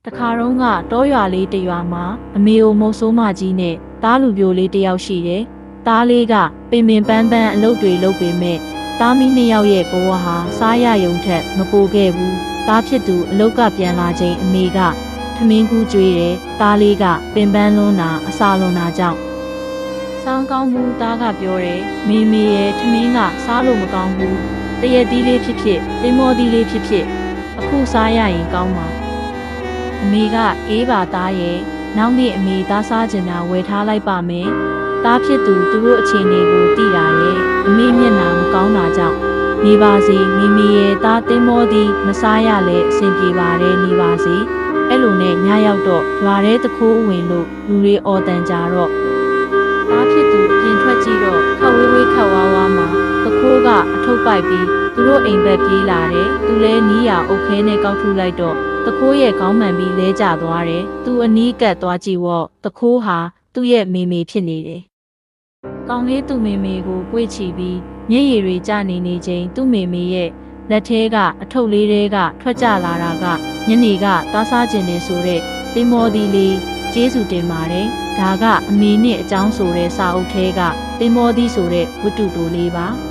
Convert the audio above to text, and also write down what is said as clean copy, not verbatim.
တခါတော့ကတောရွာလေးတရွာမှာအမေကိုမုတ်ဆိုးမကြီးနဲ့တားလူပြိုလေးတယောက်ရှိတယ်။တားလေးကပင်ပင်ပန်းပန်းအလုပ်တွေလုပ်ပေမဲ့တားမီးနှစ်ယောက်ရဲ့ဘဝဟာစားရယုံထက်မပိုခဲ့ဘူး။တားဖြစ်သူအလုပ်ကပြန်လာချိန်အမေကထမင်းကူးကြွေးတယ်။တားလေးကပင်ပန်းလွန်းတာအစာလွန်တာကြောင့်စောင်းကောင်းမှုတားကပြောတယ်။မေမေရဲ့ထမင်းကစားလို့မကောင်းဘူး။တရက်သီးလေးဖြစ်ဖြစ်တိမ်မောသီးလေးဖြစ်ဖြစ်အခုစားရရင်ကောင်းမှာအမေကအေးပါသားရဲ့နောက်နေ့အမေသားစားကျင်တာဝယ်ထားလိုက်ပါမယ်သားဖြစ်သူတို့အခြေအနေကိုသိတာရဲ့အမေမျက်နှာမကောင်းတာကြောင့်နေပါစေမိမိရဲ့သားသိမ်းမောသည်မစားရလဲအဆင်ပြေပါတယ်နေပါစေအဲ့လိုနဲ့ညရောက်တော့ရွာထဲတခိုးဝင်လို့လူတွေအော်တန်ကြတော့သားဖြစ်သူအပြင်ထွက်ကြည့်တော့ခက်ဝေးဝေးခက်ဝါးဝါမှာတခိုးကအထုပ်ပိုက်ပြီးသူတို့အိမ်ဘက်ပြေးလာတယ်သူလဲနီးရအုတ်ခဲနဲ့ကောက်ထုလိုက်တော့တခိုးရဲ့ခေါင်းမှန်ပြီးလဲကျသွားတယ်။သူအနီးကပ်သွားကြည့်တော့တခိုးဟာသူ့ရဲ့မေမေဖြစ်နေတယ်။ကောင်းလေးသူ့မေမေကိုကြွေချီပြီးမျက်ရည်တွေကျနေချိန်သူ့မေမေရဲ့လက်ထဲကအထုပ်လေးတွေကထွက်ကျလာတာကညနေကသားစားကျင်နေဆိုတဲ့တိမောဒီလေးကျေးဇူးတင်ပါတယ်။ဒါကအမေနဲ့အကြောင်းဆိုတဲ့စာအုပ်ထဲကတိမောဒီဆိုတဲ့ဝတ္ထုတိုလေးပါ။